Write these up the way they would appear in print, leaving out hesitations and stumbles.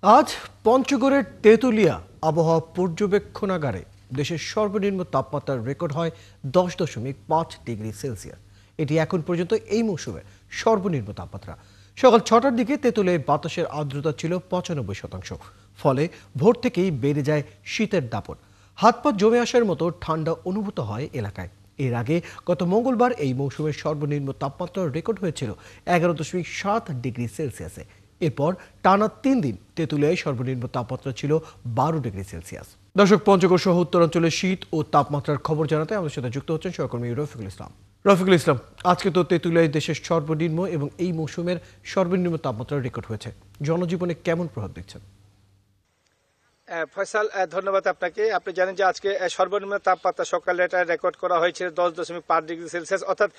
আজ পঞ্চগড়ের তেঁতুলিয়া আবহাওয়া পর্যবেক্ষণাগারে দেশের সর্বনিম্ন তাপমাত্রার রেকর্ড হয় 10.5 ডিগ্রি সেলসিয়াস। এটি এখন পর্যন্ত এই মৌসুমের সর্বনিম্ন তাপমাত্রা। সকাল 6টার দিকে তেঁতুলিয়ায় বাতাসের আর্দ্রতা ছিল 95%। ফলে ভোর থেকেই বেড়ে যায় শীতের দাপট। হাত পা জমে আসার মতো ঠান্ডা অনুভূত হয় এলাকায়। এর আগে গত মঙ্গলবার এই মৌসুমের সর্বনিম্ন তাপমাত্রার রেকর্ড হয়েছিল 11.7 ডিগ্রি সেলসিয়াসে। এরপর টানা 3 দিন তেঁতুলিয়ায় সর্বনিম্ন তাপমাত্রা ছিল 12 ডিগ্রি সেলসিয়াস। দর্শক, পঞ্চগড় সহ উত্তরাঞ্চলের শীত ও তাপমাত্রার খবর জানাতে আমাদের সাথে যুক্ত হচ্ছেন সহকর্মী রফিকুল ইসলাম। রফিকুল ইসলাম, আজকে তো তেঁতুলিয়ায় দেশের সর্বনিম্ন এবং এই মৌসুমের সর্বনিম্ন তাপমাত্রার রেকর্ড হয়েছে, জনজীবনে কেমন প্রভাব দেখছেন? ফয়সাল, ধন্যবাদ আপনাকে। আপনি জানেন যে আজকে সর্বনিম্ন তাপমাত্রা সকালে এটা রেকর্ড করা হয়েছিল 10.5 ডিগ্রি সেলসিয়াস। অর্থাৎ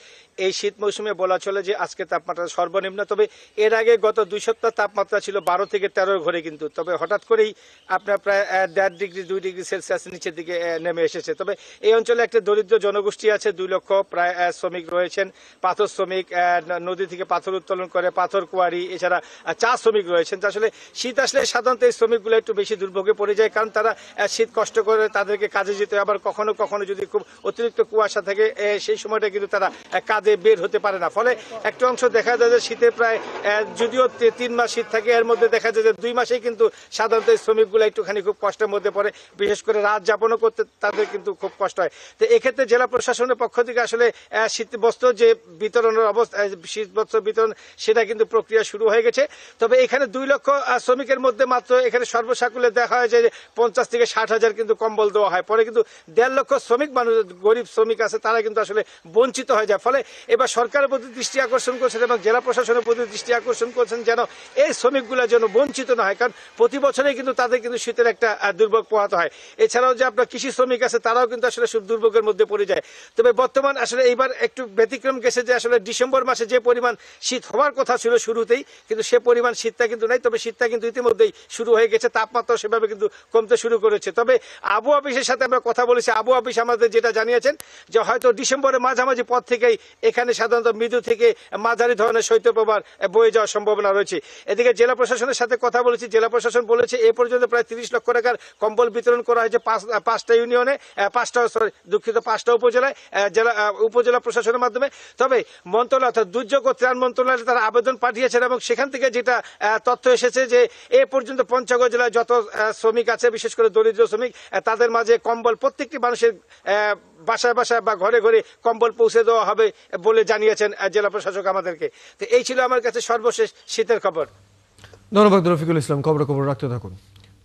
এই শীত মৌসুমে বলা চলে যে আজকে তাপমাত্রা সর্বনিম্ন। তবে এর আগে গত 2 সপ্তাহ তাপমাত্রা ছিল 12 থেকে 13 ঘরে কিন্তু। তবে হঠাৎ করেই আপনার প্রায় 1.5 ডিগ্রি 2 ডিগ্রি সেলসিয়াস নিচের দিকে নেমে এসেছে। তবে এই অঞ্চলে একটা দরিদ্র জনগোষ্ঠী আছে, 2 লক্ষ প্রায় শ্রমিক রয়েছেন, পাথর শ্রমিক, নদী থেকে পাথর উত্তোলন করে, পাথর কোয়ারি, এছাড়া চা শ্রমিক রয়েছেন। আসলে শীত আসলে সাধারণত এই শ্রমিকগুলো একটু বেশি দুর্ভোগে পড়ে যায়, কারণ তারা শীত কষ্ট করে তাদেরকে কাজে যেতে হয়। আবার কখনো কখনো যদি খুব অতিরিক্ত কুয়াশা থাকে সেই সময়টা কিন্তু তারা কাজে বের হতে পারে না। ফলে একটা অংশ দেখা যায় যে শীতে প্রায় যদিও 3 মাস শীত থাকে, এর মধ্যে দেখা যায় যে 2 মাসেই কিন্তু সাধারণত এই শ্রমিকগুলো একটুখানি খুব কষ্টের মধ্যে পড়ে। বিশেষ করে রাত যাপনও করতে তাদের কিন্তু খুব কষ্ট হয়। তো এক্ষেত্রে জেলা প্রশাসনের পক্ষ থেকে আসলে শীত বস্ত্র যে বিতরণের অবস্থা, শীত বস্ত্র বিতরণ, সেটা কিন্তু প্রক্রিয়া শুরু হয়ে গেছে। তবে এখানে 2 লক্ষ শ্রমিকের মধ্যে মাত্র এখানে সর্বসাকুল্যে দেখা হয় যে 50 থেকে 60 হাজার কিন্তু কম্বল দেওয়া হয়। পরে কিন্তু 1.5 লক্ষ শ্রমিক মানুষ, গরিব শ্রমিক আছে, তারা কিন্তু আসলে বঞ্চিত হয়ে যায়। ফলে এবার সরকারের প্রতি দৃষ্টি আকর্ষণ করছেন এবং জেলা প্রশাসনের প্রতি দৃষ্টি আকর্ষণ করছেন যেন এই শ্রমিকগুলো যেন বঞ্চিত না হয়, কারণ প্রতি বছরেই কিন্তু তাদের কিন্তু শীতের একটা দুর্ভোগ পোহাতে হয়। এছাড়াও যে আপনার কৃষি শ্রমিক আছে, তারাও কিন্তু আসলে দুর্ভোগের মধ্যে পড়ে যায়। তবে বর্তমান আসলে এইবার একটু ব্যতিক্রম গেছে যে আসলে ডিসেম্বর মাসে যে পরিমাণ শীত হওয়ার কথা ছিল শুরুতেই, কিন্তু সে পরিমাণ শীতটা কিন্তু নাই। তবে শীতটা কিন্তু ইতিমধ্যেই শুরু হয়ে গেছে, তাপমাত্রা সেভাবে কিন্তু কমতে শুরু করেছে। তবে আবহাওয়া অফিসের সাথে আমরা কথা বলেছি, আবহাওয়া অফিস আমাদের যেটা জানিয়েছেন যে হয়তো ডিসেম্বরের মাঝামাঝি পর থেকেই এখানে সাধারণত মৃদু থেকে মাঝারি ধরনের শৈত্যপ্রবাহ বয়ে যাওয়ার সম্ভাবনা রয়েছে। এদিকে জেলা প্রশাসনের সাথে কথা বলেছি, জেলা প্রশাসন বলেছে এ পর্যন্ত প্রায় 30 লক্ষ টাকার কম্বল বিতরণ করা হয়েছে 5টা ইউনিয়নে, 5টা উপজেলায়, উপজেলা প্রশাসনের মাধ্যমে। তবে মন্ত্রণালয় অর্থাৎ দুর্যোগ ও ত্রাণ মন্ত্রণালয়ে তারা আবেদন পাঠিয়েছেন এবং সেখান থেকে যেটা তথ্য এসেছে যে এ পর্যন্ত পঞ্চগড় জেলায় যত শ্রমিক আছে, বিশেষ করে দরিদ্র শ্রমিক, তাদের মাঝে কম্বল প্রত্যেকটি মানুষের বাসায় বাসায় বা ঘরে ঘরে কম্বল পৌঁছে দেওয়া হবে বলে জানিয়েছেন জেলা প্রশাসক আমাদেরকে। তো এই ছিল আমার কাছে সর্বশেষ শীতের খবর। ধন্যবাদ রফিকুল ইসলাম, খবর রাখতে থাকুন।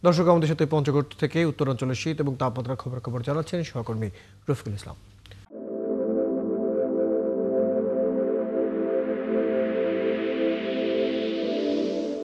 দর্শক, আমাদের সাথে পঞ্চগড় থেকে উত্তরাঞ্চলের শীত এবং তাপমাত্রার খবর জানাচ্ছেন সহকর্মী রফিকুল ইসলাম।